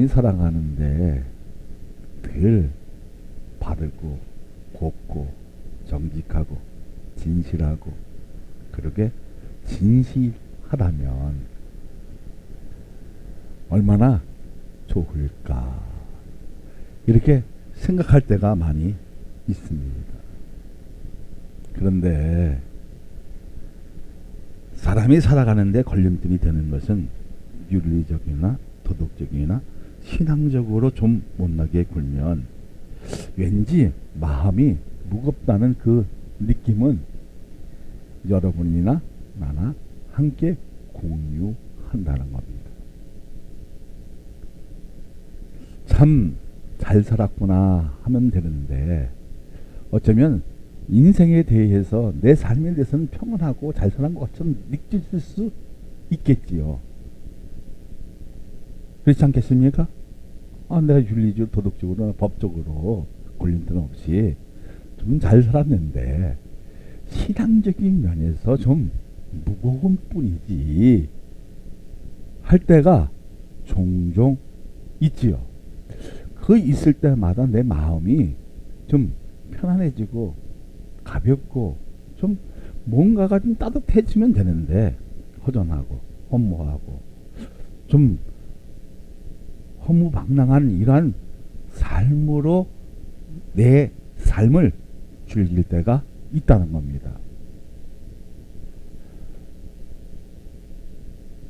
살아가는데 늘 바르고 곱고 정직하고 진실하고 그러게 진실하다면 얼마나 좋을까 이렇게 생각할 때가 많이 있습니다. 그런데 사람이 살아가는데 걸림돌이 되는 것은 윤리적이나 도덕적이나 신앙적으로 좀 못나게 굴면 왠지 마음이 무겁다는 그 느낌은 여러분이나 나나 함께 공유한다는 겁니다. 참 잘 살았구나 하면 되는데 어쩌면 인생에 대해서 내 삶에 대해서는 평온하고 잘 살은 것 것처럼 느껴질 수 있겠지요. 그렇지 않겠습니까? 내가 윤리적으로 도덕적으로 법적으로 걸림돌 없이 좀 잘 살았는데 신앙적인 면에서 좀 무거운 뿐이지 할 때가 종종 있지요. 그 있을 때마다 내 마음이 좀 편안해지고 가볍고 좀 뭔가가 좀 따뜻해지면 되는데 허전하고 허무하고 좀 허무방랑한 이러한 삶으로 내 삶을 즐길 때가 있다는 겁니다.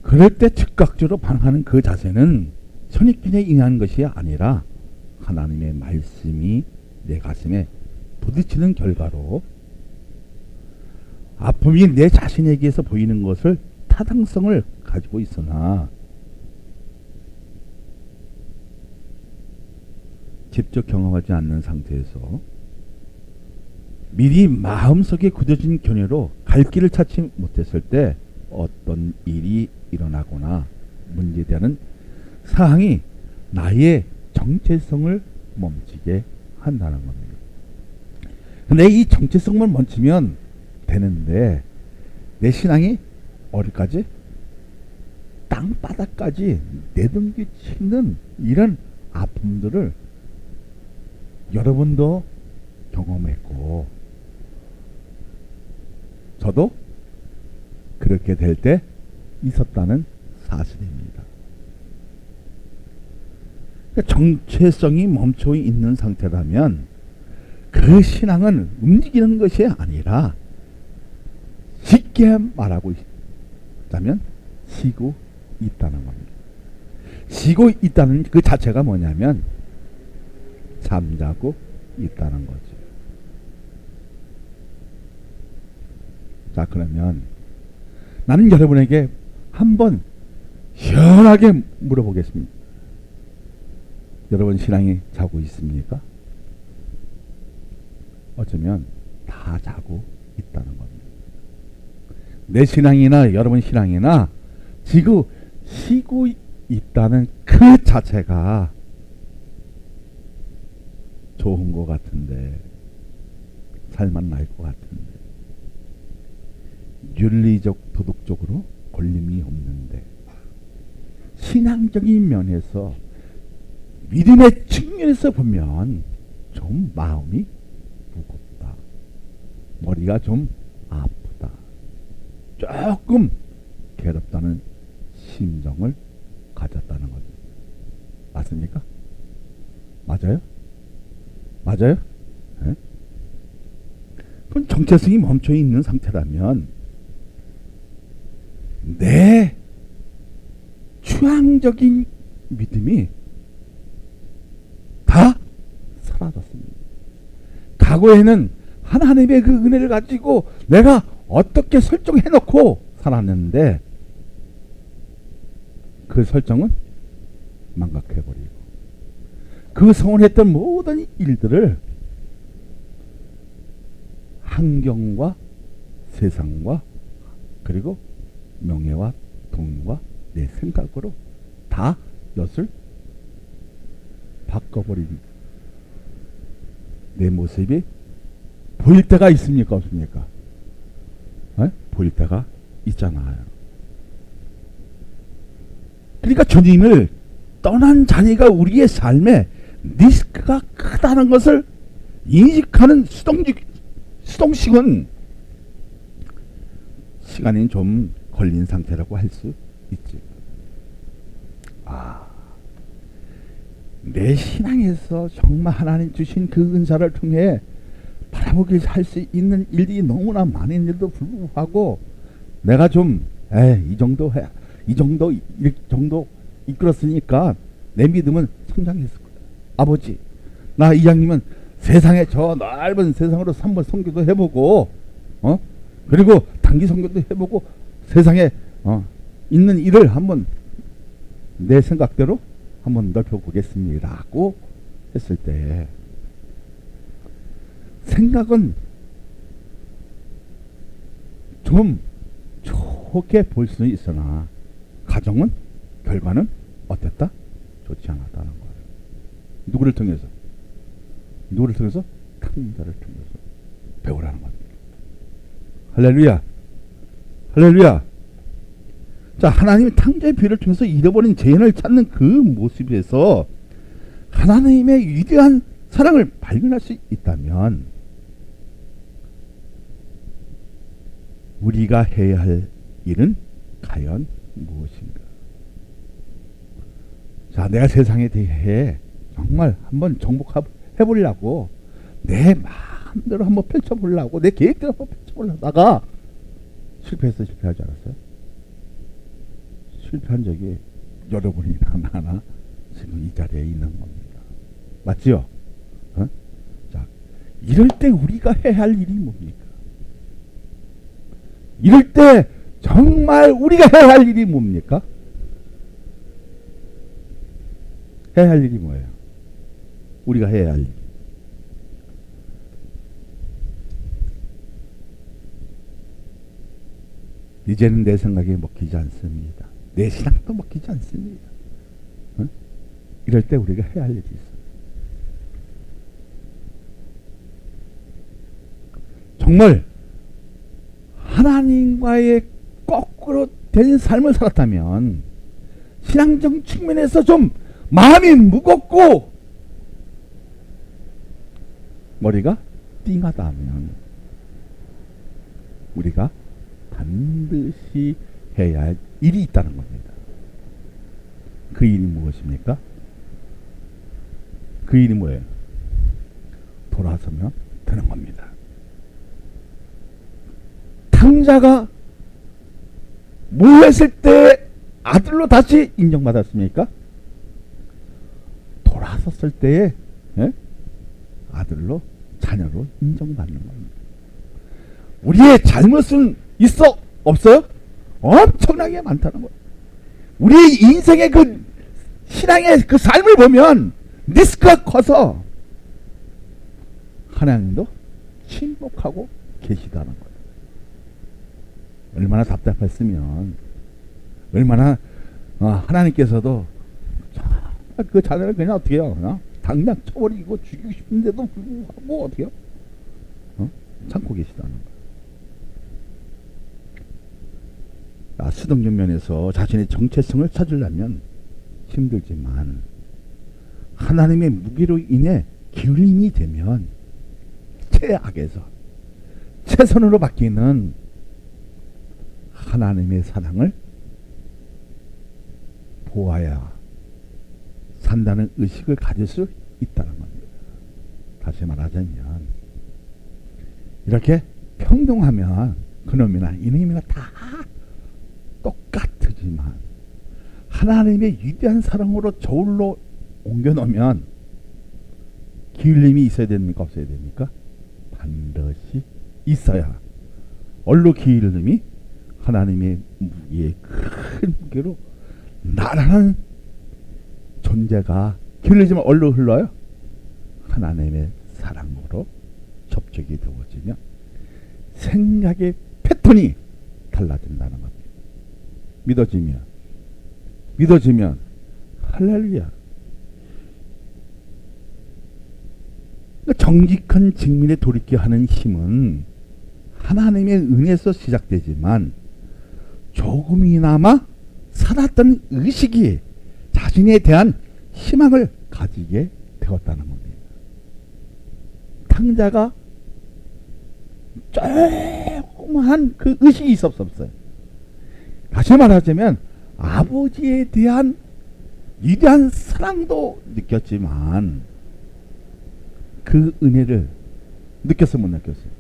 그럴 때 즉각적으로 반응하는 그 자세는 선입견에 의한 것이 아니라 하나님의 말씀이 내 가슴에 부딪히는 결과로 아픔이 내 자신에게서 보이는 것을 타당성을 가지고 있으나 직접 경험하지 않는 상태에서 미리 마음속에 굳어진 견해로 갈 길을 찾지 못했을 때 어떤 일이 일어나거나 문제되는 사항이 나의 정체성을 멈추게 한다는 겁니다. 근데 이 정체성을 멈추면 되는데 내 신앙이 어디까지? 땅바닥까지 내던기치는 이런 아픔들을 여러분도 경험했고 저도 그렇게 될 때 있었다는 사실입니다. 정체성이 멈춰 있는 상태라면 그 신앙은 움직이는 것이 아니라 쉽게 말하고 있다면 쉬고 있다는 겁니다. 쉬고 있다는 그 자체가 뭐냐면 잠자고 있다는 거죠. 자, 그러면 나는 여러분에게 한번 시원하게 물어보겠습니다. 여러분 신앙이 자고 있습니까? 어쩌면 다 자고 있다는 겁니다. 내 신앙이나 여러분 신앙이나 지금 쉬고 있다는 그 자체가 좋은 것 같은데 살만 날 것 같은데 윤리적 도덕적으로 걸림이 없는데 신앙적인 면에서 믿음의 측면에서 보면 좀 마음이 무겁다. 머리가 좀 아프다. 조금 괴롭다는 심정을 가졌다는 거죠. 맞습니까? 맞아요? 맞아요? 네? 그럼 정체성이 멈춰 있는 상태라면 내 추앙적인 믿음이 다 사라졌습니다. 과거에는 하나님의 그 은혜를 가지고 내가 어떻게 설정해놓고 살았는데 그 설정은 망각해버리고 그 성원했던 모든 일들을 환경과 세상과 그리고 명예와 돈과 내 생각으로 다 엿을 바꿔버린 내 모습이 보일 때가 있습니까? 없습니까? 네? 보일 때가 있잖아요. 그러니까 주님을 떠난 자리가 우리의 삶에 리스크가 크다는 것을 인식하는 수동식은 시간이 좀 걸린 상태라고 할 수 있지. 내 신앙에서 정말 하나님 주신 그 은사를 통해 바라보길 할 수 있는 일이 너무나 많은데도 불구하고 내가 좀 이 정도 이끌었으니까 내 믿음은 성장했을 거야. 아버지, 나 이장님은 세상에 저 넓은 세상으로 한번 선교도 해보고 그리고 단기 선교도 해보고 세상에 있는 일을 한번 내 생각대로 한번 넓혀보겠습니다라고 했을 때 생각은 좀 좋게 볼 수는 있으나 가정은 결과는 어땠다? 좋지 않았다는 거예요. 누구를 통해서? 탕자를 통해서 배우라는 겁니다. 할렐루야. 할렐루야. 자, 하나님이 탕자의 비유를 통해서 잃어버린 죄인을 찾는 그 모습에서 하나님의 위대한 사랑을 발견할 수 있다면 우리가 해야 할 일은 과연 무엇인가? 자, 내가 세상에 대해 정말 한번 정복해보려고 내 마음대로 한번 펼쳐보려고 내 계획대로 한번 펼쳐보려다가 실패하지 않았어요? 실패한 적이 여러분이나 나나 지금 이 자리에 있는 겁니다. 맞지요? 자, 이럴 때 우리가 해야 할 일이 뭡니까? 이럴 때 정말 우리가 해야 할 일이 뭡니까? 해야 할 일이 뭐예요? 우리가 해야 할 일. 이제는 내 생각이 먹히지 않습니다. 내 신앙도 먹히지 않습니다. 이럴 때 우리가 해야 할 일이 있어요. 정말 하나님과의 거꾸로 된 삶을 살았다면 신앙적 측면에서 좀 마음이 무겁고 머리가 띵하다면 우리가 반드시 해야 할 일이 있다는 겁니다. 그 일이 무엇입니까? 그 일이 뭐예요? 돌아서면 되는 겁니다. 탕자가 뭐 했을 때 아들로 다시 인정받았습니까? 돌아섰을 때에 아들로 자녀로 인정받는 겁니다. 우리의 잘못은 있어? 없어요? 엄청나게 많다는 거예요. 우리의 인생의 그 신앙의 그 삶을 보면 리스크가 커서 하나님도 침묵하고 계시다는 거예요. 얼마나 답답했으면 얼마나 하나님께서도 그 자녀를 그냥 어떻게 해요? 당장 쳐버리고 죽이고 싶은데도 불구하고 어떻게 해요? 참고 계시다는 거예요. 수동적 면에서 자신의 정체성을 찾으려면 힘들지만 하나님의 무기로 인해 기울임이 되면 최악에서 최선으로 바뀌는 하나님의 사랑을 보아야 산다는 의식을 가질 수 있다는 겁니다. 다시 말하자면 이렇게 평등하면 그놈이나 이놈이나 다 똑같지만 하나님의 위대한 사랑으로 저울로 옮겨놓으면 기울임이 있어야 됩니까? 없어야 됩니까? 반드시 있어야 얼로 기울임이 하나님의 무기의 큰 무게로 나라는 존재가 기울이지만 얼로 흘러요? 하나님의 사랑으로 접촉이 되어지면 생각의 패턴이 달라진다는 겁니다. 믿어지면 할렐루야. 정직한 직면에 돌이켜 하는 힘은 하나님의 은혜에서 시작되지만 조금이나마 살았던 의식이 자신에 대한 희망을 가지게 되었다는 겁니다. 탕자가 조그마한 그 의식이 있었어요. 다시 말하자면 아버지에 대한 위대한 사랑도 느꼈지만 그 은혜를 느꼈어요, 못 느꼈어요?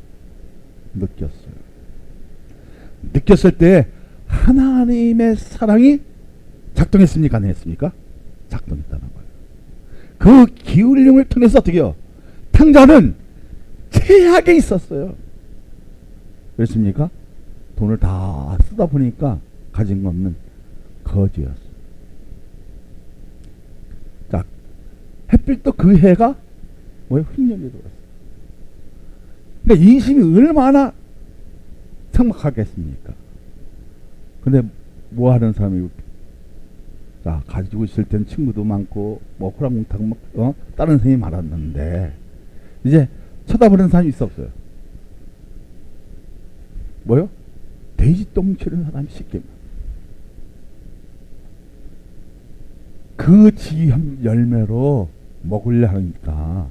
느꼈어요. 느꼈을 때 하나님의 사랑이 작동했습니까? 안 했습니까? 작동했다는 거예요. 그 기울임을 통해서 어떻게요? 탕자는 최악에 있었어요. 그렇습니까? 돈을 다 쓰다 보니까 가진 거 없는 거지였어요. 자, 햇빛도 그 해가 뭐예요? 흑년이 들어왔어요. 그러니까 인심이 얼마나 삭막하겠습니까? 근데 뭐 하는 사람이, 자, 가지고 있을 땐 친구도 많고 뭐 호랑몽탕 막 다른 선생님이 많았는데 이제 쳐다보는 사람이 있어 없어요? 뭐요? 돼지똥 치는 사람이 쉽게. 그 지한 열매로 먹으려 하니까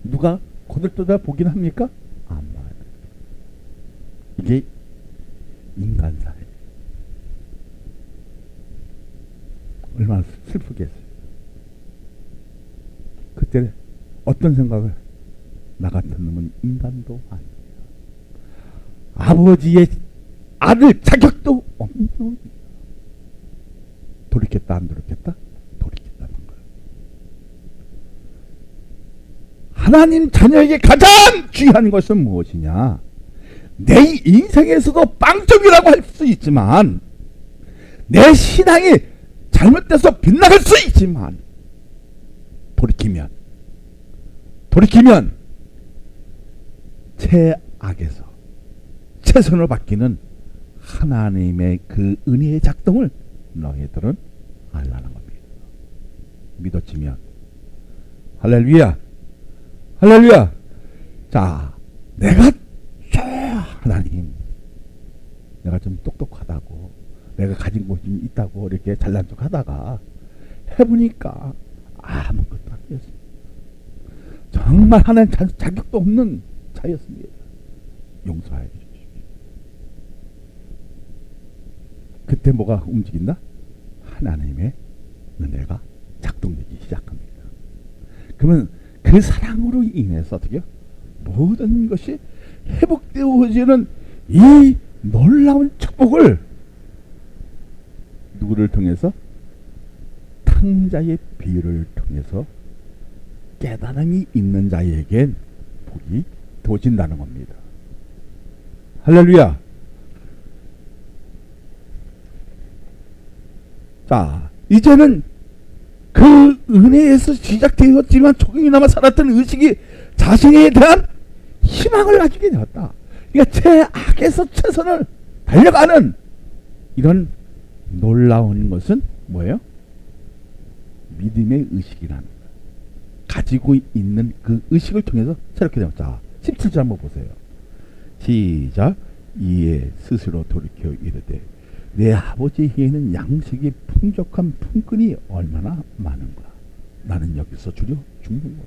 누가 거들떠다 보긴 합니까? 안 봐요. 이게 인간사회. 얼마나 슬프겠어요. 그때 어떤 생각을, 나 같은 놈은 인간도 아니에요. 아버지의 아들 자격도 없는 놈. 돌이켰다 안 돌이켰다? 돌이켰다는 거예요. 하나님 자녀에게 가장 귀한 것은 무엇이냐? 내 인생에서도 빵점이라고 할 수 있지만 내 신앙이 잘못돼서 빗나갈 수 있지만 돌이키면 최악에서 최선을 받기는 하나님의 그 은혜의 작동을 너희들은 알라는 겁니다. 믿어지면 할렐루야, 할렐루야. 자, 내가 하나님, 내가 좀 똑똑하다고, 내가 가진 것이 있다고 이렇게 잘난 척 하다가 해보니까 아무것도 아니었습니다. 정말 하나님 자격도 없는 자였습니다. 용서해 주십시오. 그때 뭐가 움직인다? 하나님의 은혜가 작동되기 시작합니다. 그러면 그 사랑으로 인해서 어떻게 모든 것이 회복되어지는 이 놀라운 축복을 누구를 통해서? 탕자의 비유를 통해서 깨달음이 있는 자에겐 복이 되어진다는 겁니다. 할렐루야. 자, 이제는 그 은혜에서 시작되었지만 조금이나마 살았던 의식이 자신에 대한 희망을 가지게 되었다. 그러니까 최악에서 최선을 달려가는 이런 놀라운 것은 뭐예요? 믿음의 의식이라는 거예요. 가지고 있는 그 의식을 통해서 새롭게 되었다. 자, 17절 한번 보세요. 시작. 이에 스스로 돌이켜 이르되 내 아버지에게는 양식이 풍족한 품꾼이 얼마나 많은가. 나는 여기서 주려 죽는구나.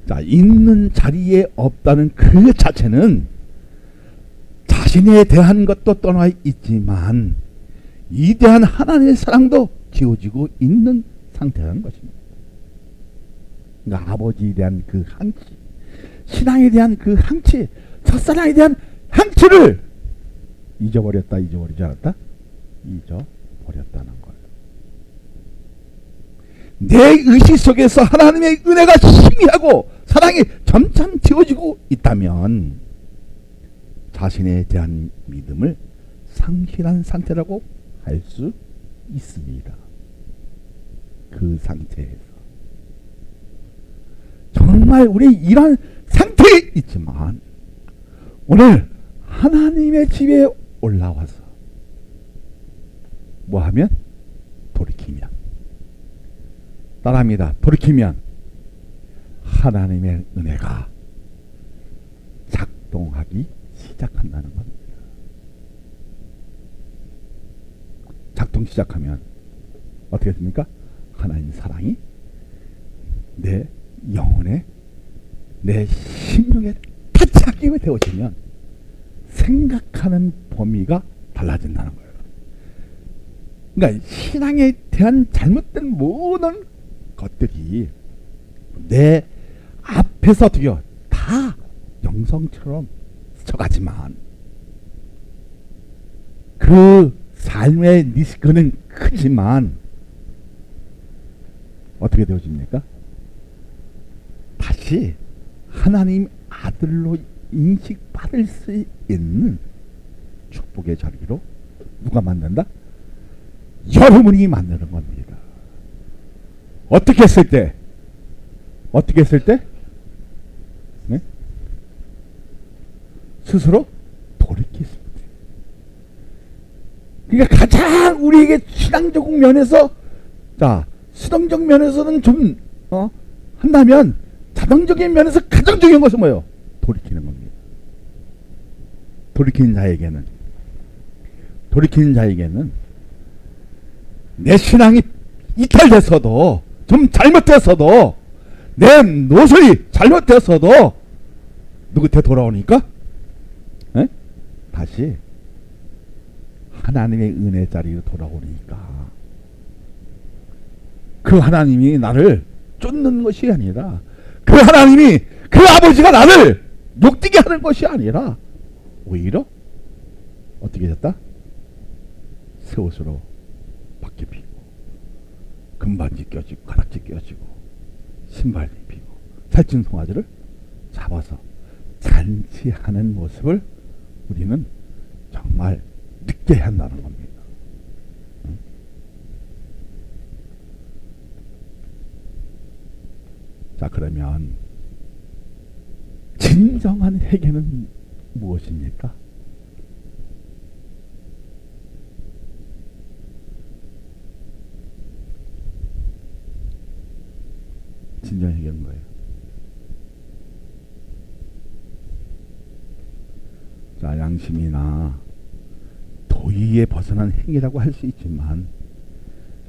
자, 있는 자리에 없다는 그 자체는 자신에 대한 것도 떠나 있지만 위대한 하나님의 사랑도 지워지고 있는 상태라는 것입니다. 그러니까 아버지에 대한 그 항치, 신앙에 대한 그 항치, 첫사랑에 대한 항치를 잊어버리지 않았다? 잊어버렸다는 거예요. 내 의식 속에서 하나님의 은혜가 희미하고 사랑이 점점 지워지고 있다면 자신에 대한 믿음을 상실한 상태라고 할 수 있습니다. 그 상태에서 정말 우리 이런 상태에 있지만 오늘 하나님의 집에 올라와서 뭐하면? 돌이키면, 따라합니다. 돌이키면 하나님의 은혜가 작동하기 시작한다는 겁니다. 작동 시작하면 어떻게 됩니까? 하나님 사랑이 내 영혼에, 내 심령에 타치하게 되어지면 생각하는 범위가 달라진다는 거예요. 그러니까 신앙에 대한 잘못된 모든 것들이 내 앞에서 어떻게 해요? 다 영성처럼 스쳐가지만 그 삶의 리스크는 크지만 어떻게 되어집니까? 다시 하나님 아들로 인식받을 수 있는 축복의 자리로 누가 만든다? 여러분이 만드는 겁니다. 어떻게 했을 때? 어떻게 했을 때? 네? 스스로 돌이키십니다. 그러니까 가장 우리에게 신앙적 면에서, 자, 수동적 면에서는 좀 한다면 자동적인 면에서 가장 중요한 것은 뭐예요? 돌이키는 겁니다. 돌이키는 자에게는 내 신앙이 이탈됐어도, 좀 잘못됐어도, 내 노선이 잘못됐어도 누구한테 돌아오니까 에? 다시 하나님의 은혜 자리로 돌아오니까 그 하나님이 나를 쫓는 것이 아니라, 그 하나님이, 그 아버지가 나를 욕되게 하는 것이 아니라 오히려 어떻게 됐다? 새 옷으로 바뀌 피고 금반지 껴지고 가락지 껴지고 신발 입히고 살찐 송아지를 잡아서 잔치하는 모습을 우리는 정말 느껴야 한다는 겁니다. 자, 그러면 진정한 회개는 무엇입니까? 진정한 회개는 뭐예요? 자, 양심이나 도의에 벗어난 행위라고 할 수 있지만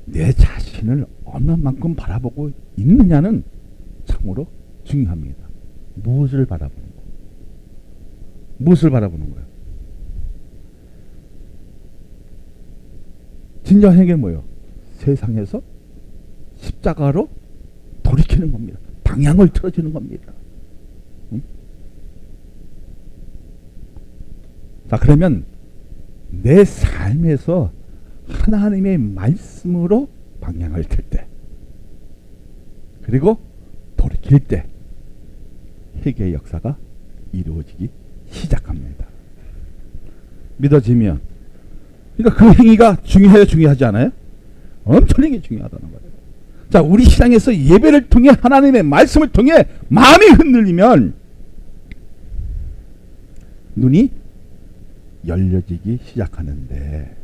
내 자신을 얼마만큼 바라보고 있느냐는 참으로 중요합니다. 무엇을 바라보는 거? 무엇을 바라보는 거예요? 진정한 행위는 뭐예요? 세상에서 십자가로 돌이키는 겁니다. 방향을 틀어주는 겁니다. 응? 자, 그러면 내 삶에서 하나님의 말씀으로 방향을 틀 때, 그리고 돌이킬 때 회개의 역사가 이루어지기 시작합니다. 믿어지면, 그러니까 그 행위가 중요해요, 중요하지 않아요? 엄청나게 중요하다는 거예요. 자, 우리 신앙에서 예배를 통해 하나님의 말씀을 통해 마음이 흔들리면 눈이 열려지기 시작하는데,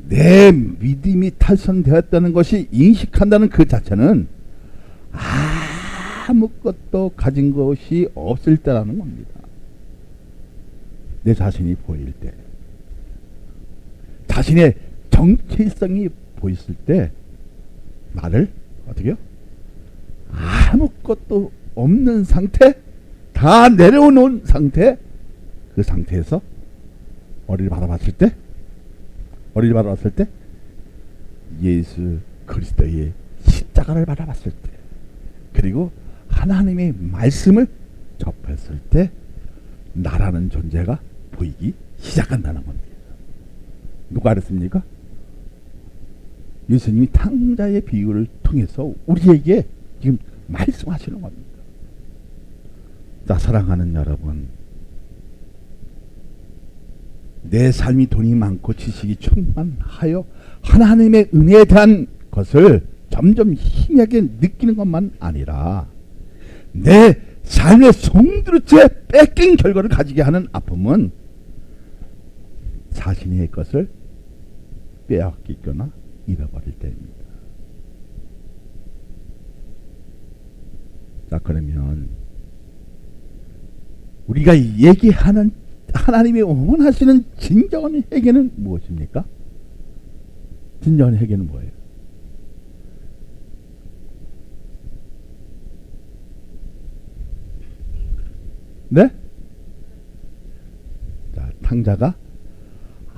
내 믿음이 탈선되었다는 것이 인식한다는 그 자체는 아무것도 가진 것이 없을 때라는 겁니다. 내 자신이 보일 때, 자신의 정체성이 보였을 때 나를 어떻게 해요? 아무것도 없는 상태, 다 내려놓은 상태, 그 상태에서 어리를 바라봤을 때, 예수 그리스도의 십자가를 바라봤을 때, 그리고 하나님의 말씀을 접했을 때 나라는 존재가 보이기 시작한다는 겁니다. 누가 그랬습니까? 예수님이 탕자의 비유를 통해서 우리에게 지금 말씀하시는 겁니다. 자, 사랑하는 여러분, 내 삶이 돈이 많고 지식이 충만하여 하나님의 은혜에 대한 것을 점점 희미하게 느끼는 것만 아니라 내 삶의 송두리째 뺏긴 결과를 가지게 하는 아픔은 자신의 것을 빼앗기거나 잃어버릴 때입니다. 자, 그러면 우리가 얘기하는 하나님이 원하시는 진정한 회개는 무엇입니까? 진정한 회개는 뭐예요? 네? 자, 탕자가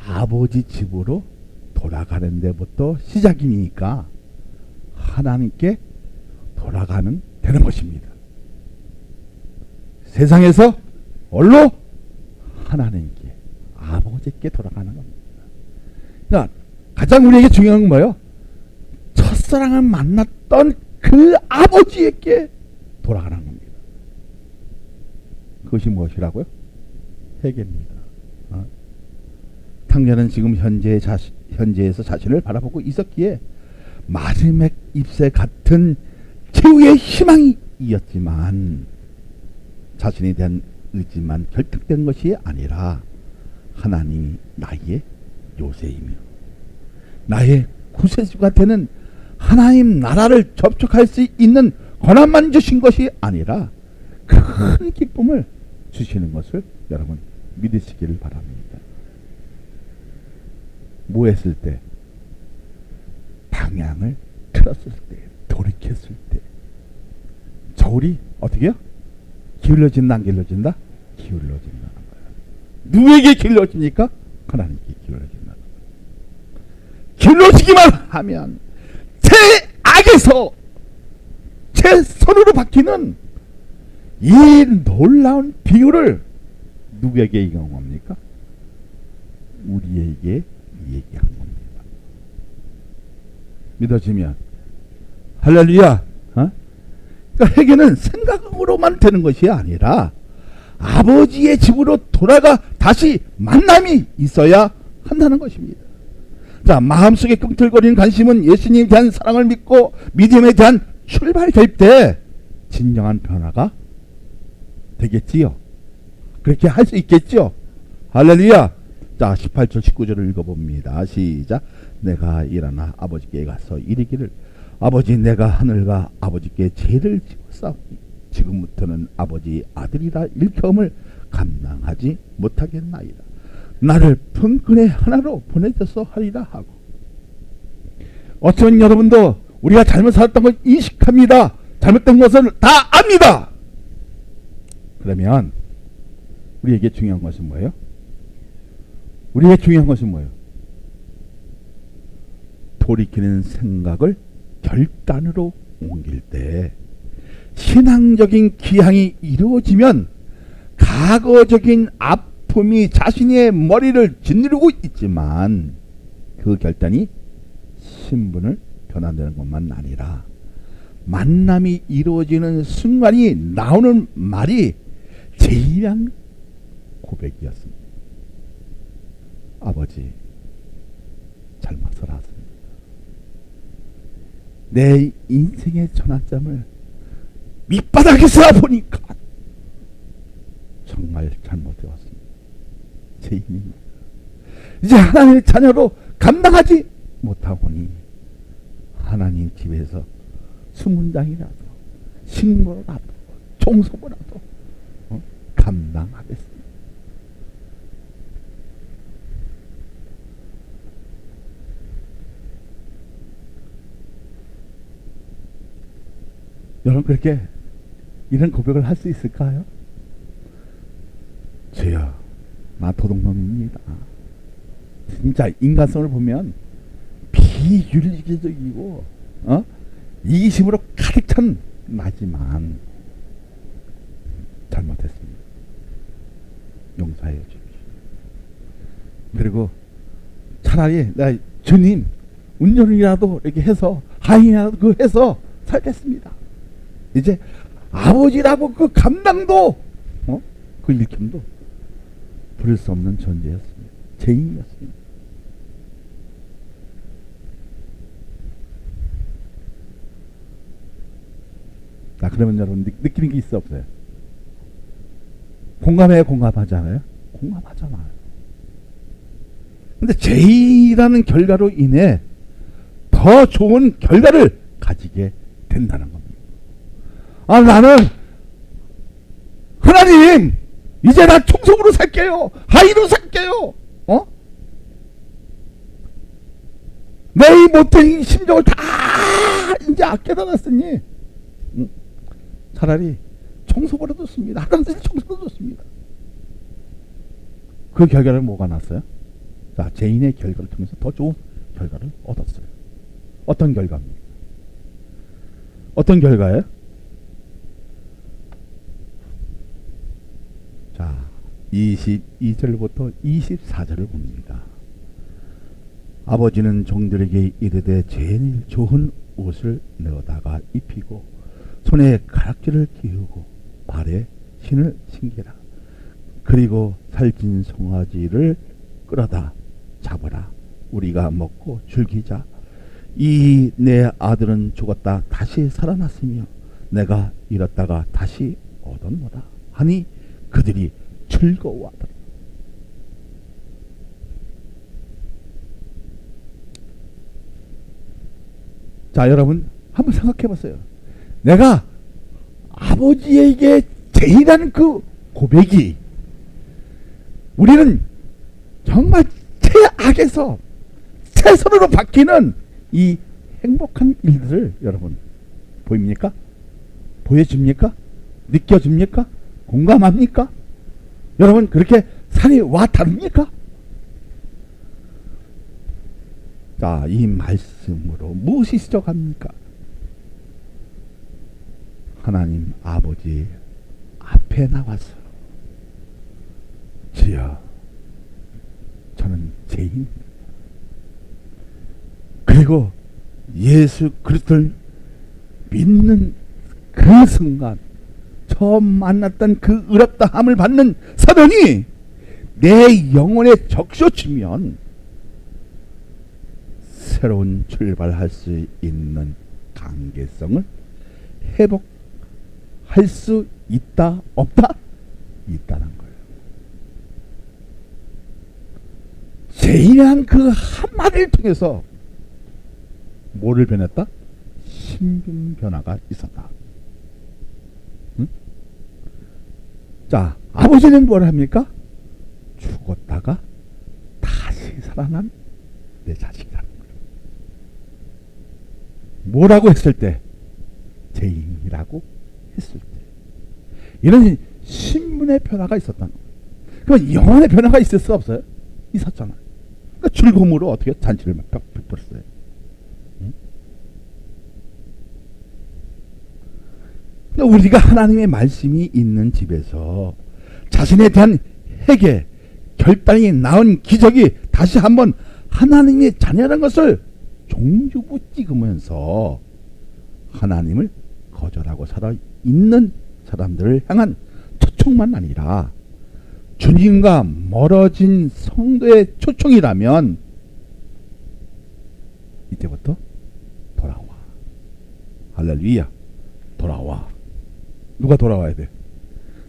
아버지 집으로 돌아가는 데부터 시작이니까 하나님께 돌아가는 되는 것입니다. 세상에서 얼로 하나님께 아버지께 돌아가는 겁니다. 그러니까 가장 우리에게 중요한 건 뭐예요? 첫사랑을 만났던 그 아버지에게 돌아가는 겁니다. 그것이 무엇이라고요? 회개입니다. 탕자는 지금 현재에서 자신을 바라보고 있었기에 마지막 잎새 같은 최후의 희망이 이었지만 자신에 대한 의지만 결탁된 것이 아니라 하나님이 나의 요새이며 나의 구세주가 되는 하나님 나라를 접촉할 수 있는 권한만 주신 것이 아니라 큰 기쁨을 주시는 것을 여러분 믿으시기를 바랍니다. 뭐 했을 때? 방향을 틀었을 때, 돌이켰을 때. 저울이 어떻게 해요? 기울어진다, 안 기울어진다? 기울어진다는 거예요. 누구에게 기울어집니까? 하나님께 기울어진다는 거예요. 기울어지기만 하면 제 악에서 제 손으로 바뀌는 이 놀라운 비유를 누구에게 얘기한 겁니까? 우리에게 얘기한 겁니다. 믿어지면 할렐루야. 그러니까 회개는 생각으로만 되는 것이 아니라 아버지의 집으로 돌아가 다시 만남이 있어야 한다는 것입니다. 자, 마음속에 꿈틀거리는 관심은 예수님에 대한 사랑을 믿고 믿음에 대한 출발될 때 진정한 변화가 되겠지요. 그렇게 할 수 있겠죠. 할렐루야. 자, 18절 19절을 읽어봅니다. 시작. 내가 일어나 아버지께 가서 이르기를 아버지, 내가 하늘과 아버지께 죄를 지었사오니 지금부터는 아버지 아들이라 일컬음을 감당하지 못하겠나이다. 나를 평근의 하나로 보내줘서 하리라 하고. 어쩌면 여러분도 우리가 잘못 살았던 걸 인식합니다. 잘못된 것을 다 압니다. 그러면 우리에게 중요한 것은 뭐예요? 우리에게 중요한 것은 뭐예요? 돌이키는 생각을 결단으로 옮길 때 신앙적인 기항이 이루어지면 과거적인 아픔이 자신의 머리를 짓누르고 있지만 그 결단이 신분을 변화되는 것만 아니라 만남이 이루어지는 순간이 나오는 말이 제일한 고백이었습니다. 아버지, 잘못 살았습니다. 내 인생의 전환점을 밑바닥에서 보니까 정말 잘못되었습니다. 죄인입니다. 이제 하나님의 자녀로 감당하지 못하오니 하나님 집에서 수문장이라도 식모라도 청소부라도 감당하겠습니다. 여러분 그렇게 이런 고백을 할 수 있을까요? 주여, 나 도둑놈입니다. 진짜 인간성을 보면 비윤리적이고 이기심으로 가득 찬 나지만 잘못했습니다. 용서해 주십시오. 그리고 차라리 나 주님 운전이라도 이렇게 해서 하인이라도 그 해서 살겠습니다. 이제 아버지라고 그 감당도 그 일캠도 부를 수 없는 존재였습니다. 죄인이었습니다. 자, 그러면 여러분 느끼는 게 있어 없어요? 공감해요? 공감하잖아요? 공감하잖아요. 근데 죄인이라는 결과로 인해 더 좋은 결과를 가지게 된다는 겁니다. 아, 나는 하나님 이제 나 총성으로 살게요. 하인으로 살게요. 내 이 못된 심정을 다 이제 깨달았으니 차라리 청소버려 뒀습니다. 하나님들이 청소버려 뒀습니다. 그 결과를 뭐가 났어요? 자, 죄인의 결과를 통해서 더 좋은 결과를 얻었어요. 어떤 결과입니까? 어떤 결과예요? 자, 22절부터 24절을 봅니다. 아버지는 종들에게 이르되 제일 좋은 옷을 내어다가 입히고 손에 가락지를 끼우고 발에 신을 신기라. 그리고 살찐 송아지를 끌어다 잡으라. 우리가 먹고 즐기자. 이 내 아들은 죽었다 다시 살아났으며 내가 잃었다가 다시 얻었노라 하니 그들이 즐거워하더라. 자, 여러분 한번 생각해 보세요. 내가 아버지에게 죄인이라는 그 고백이 우리는 정말 최악에서 최선으로 바뀌는 이 행복한 일들을 여러분 보입니까? 보여집니까? 느껴집니까? 공감합니까? 여러분 그렇게 산이 와 닿습니까? 자, 이 말씀으로 무엇이 시작합니까? 하나님 아버지 앞에 나와서 주여 저는 죄인입니다. 그리고 예수 그리스도를 믿는 그 순간 처음 만났던 그 의롭다함을 받는 사명이 내 영혼에 적셔지면 새로운 출발할 수 있는 관계성을 회복할 수 있다 없다? 있다는 거예요. 죄인이란 그 한마디를 통해서 뭐를 변했다? 신분 변화가 있었다. 응? 자, 아버지는 뭘 합니까? 죽었다가 다시 살아난 내 자식이라는 거예요. 뭐라고 했을 때? 죄인이라고 했을 때. 이런 신분의 변화가 있었다는 거예요. 그럼 영혼의 변화가 있을 수 없어요? 있었잖아요. 그러니까 즐거움으로 어떻게 잔치를 베풀었어요. 그러니까 우리가 하나님의 말씀이 있는 집에서 자신에 대한 회개, 결단이 나온 기적이 다시 한번 하나님의 자녀라는 것을 종주부 찍으면서 하나님을 거절하고 살아 있는 사람들을 향한 초청만 아니라 주님과 멀어진 성도의 초청이라면 이제부터 돌아와. 할렐루야. 돌아와. 누가 돌아와야 돼?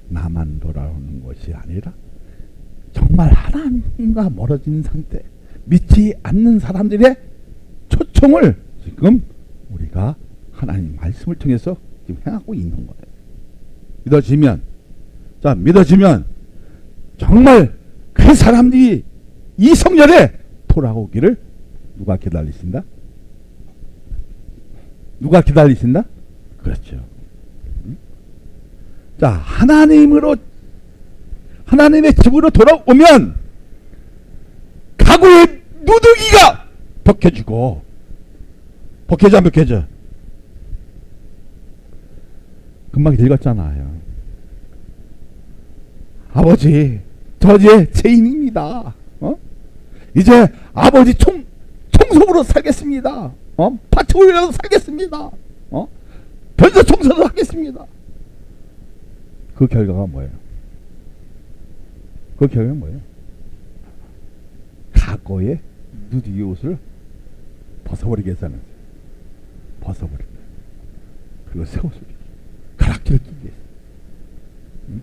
나만 돌아오는 것이 아니라 정말 하나님과 멀어진 상태, 믿지 않는 사람들의 초청을 지금 우리가 하나님 말씀을 통해서 지금 행하고 있는 거예요. 믿어지면, 자, 믿어지면 정말 그 사람들이 이 성전에 돌아오기를 누가 기다리신다? 누가 기다리신다? 그렇죠. 자, 하나님의 집으로 돌아오면 가구의 누더기가 벗겨지고, 벗겨져 안 벗겨져? 금방 읽었잖아요. 아버지, 저 이제 죄인입니다. 이제 아버지 청소부로 살겠습니다. 파트홀이라도 살겠습니다. 변소 청소도 하겠습니다. 그 결과가 뭐예요? 그 결과가 뭐예요? 과거의 누더기 옷을 벗어버리게 해서는 벗어버린다. 그리고 새 옷을 가락지를 끼게 했어요.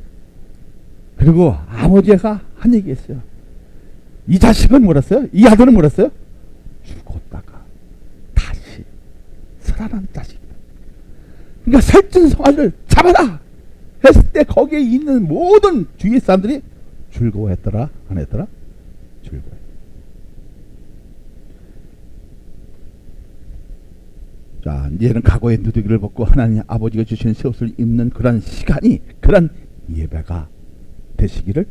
그리고 아버지가 한 얘기 했어요. 이 자식은 뭐랬어요? 이 아들은 뭐랬어요? 죽었다가 다시 살아난 자식이다. 그러니까 살찐 송아지를 잡아라 했을 때 거기에 있는 모든 주위 사람들이 즐거워했더라? 안 했더라? 즐거워했다. 자, 이제는 각오의 누더기를 벗고 하나님 아버지가 주신 새 옷을 입는 그런 시간이, 그런 예배가 되시기를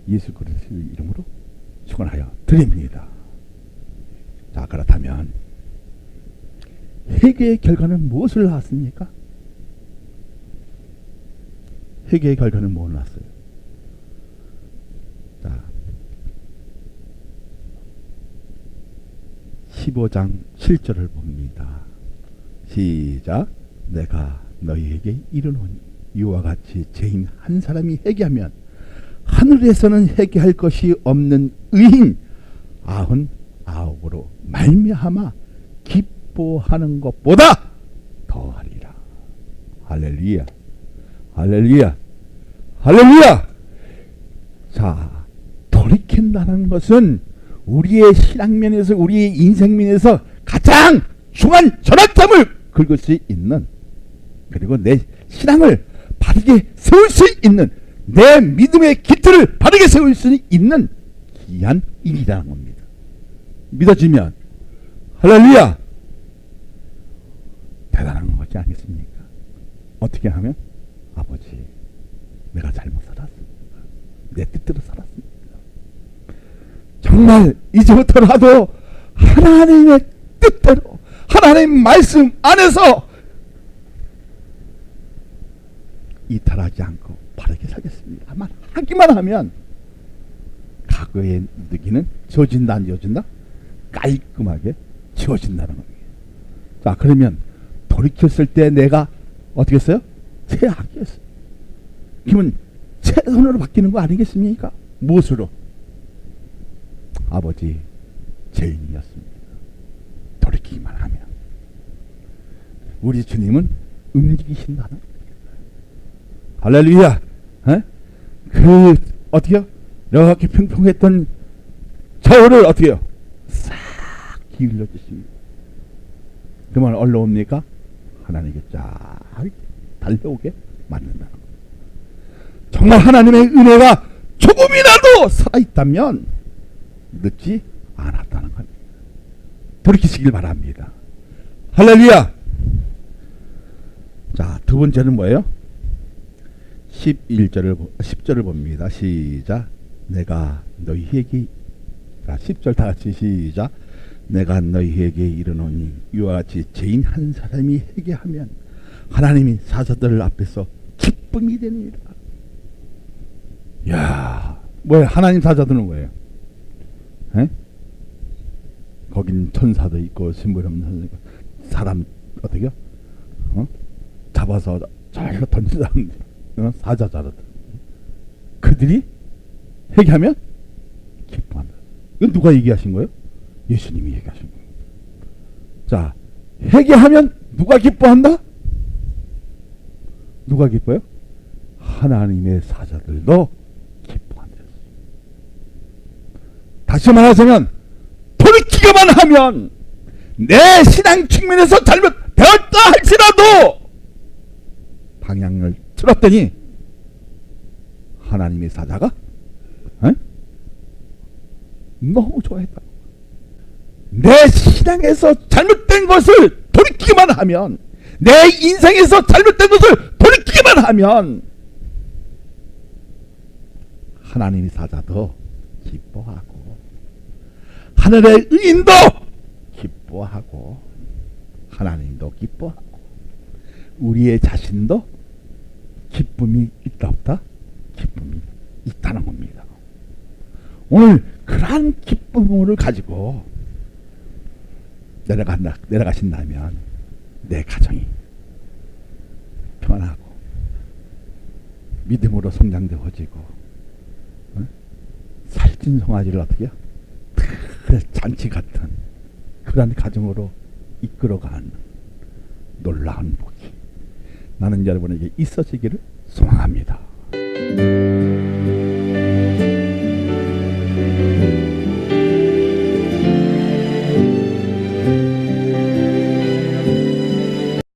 예수 그리스도의 이름으로 축원하여 드립니다. 자, 그렇다면 회개의 결과는 무엇을 낳았습니까? 회개의 결과는 무엇을 낳았어요? 자, 15장 7절을 봅니다. 시작. 내가 너희에게 이르노니 이와 같이 죄인 한 사람이 회개하면 하늘에서는 회개할 것이 없는 의인 99으로 말미암아 기뻐하는 것보다 더하리라. 할렐루야, 할렐루야, 할렐루야. 자, 돌이킨다는 것은 우리의 신앙면에서, 우리의 인생면에서 가장 중요한 전환점을 긁을 수 있는, 그리고 내 신앙을 바르게 세울 수 있는, 내 믿음의 기틀을 바르게 세울 수 있는 귀한 일이라는 겁니다. 믿어지면 할렐루야, 대단한 거지 않겠습니까? 어떻게 하면? 아버지, 내가 잘못 살았습니다. 내 뜻대로 살았습니다. 정말 이제부터라도 하나님의 뜻대로, 하나님 말씀 안에서 이탈하지 않고 바르게 살겠습니다. 아마 하기만 하면 과거의 누기는 지워진다, 안 지워진다? 깔끔하게 지워진다는 겁니다. 자, 그러면 돌이켰을 때 내가 어떻게 했어요? 최악이었어요. 그러면 최선으로 바뀌는 거 아니겠습니까? 무엇으로? 아버지, 죄인이었습니다. 돌이키기만 하면. 우리 주님은 움직이신다는, 할렐루야. 그 어떻게요? 이렇게 평평했던 저울을 어떻게요? 싹 기울여 주십니다. 그러면 얼로 옵니까? 하나님께 쫙 달려오게 만든다는 거예요. 정말 하나님의 은혜가 조금이라도 살아있다면 늦지 않았다는 겁니다. 돌이키시길 바랍니다. 할렐루야. 자, 두 번째는 뭐예요? 10절을 봅니다. 시작. 내가 너희에게, 자, 10절 다 같이 시작. 내가 너희에게 이르노니 이와 같이 죄인 한 사람이 회개하면 하나님이 사자들 앞에서 기쁨이 되니라. 야, 뭐예요? 하나님 사자들은 뭐예요? 에? 거긴 천사도 있고 신부름 없는 사람 어떻게요? 잡아서 잘 던지는 사자자들, 그들이 회개하면 기뻐한다. 이건 누가 얘기하신 거예요? 예수님이 얘기하신 거예요. 자, 회개하면 누가 기뻐한다? 누가 기뻐요? 하나님의 사자들도 기뻐한다. 다시 말하자면 돌이키기만 하면, 내 신앙 측면에서 잘못되었다 할지라도 방향을 틀었더니 하나님의 사자가 너무 좋아했다. 내 신앙에서 잘못된 것을 돌이키기만 하면, 내 인생에서 잘못된 것을 돌이키기만 하면 하나님의 사자도 기뻐하고, 하늘의 의인도 기뻐하고, 하나님도 기뻐하고, 우리의 자신도 기쁨이 있다 없다? 기쁨이 있다는 겁니다. 오늘 그러한 기쁨을 가지고 내려가신다면 내 가정이 편하고 믿음으로 성장되어지고, 살찐 송아지를 어떻게 해요? 잔치 같은 그런 가정으로 이끌어가는 놀라운 복이 나는 여러분에게 있어지기를 소망합니다.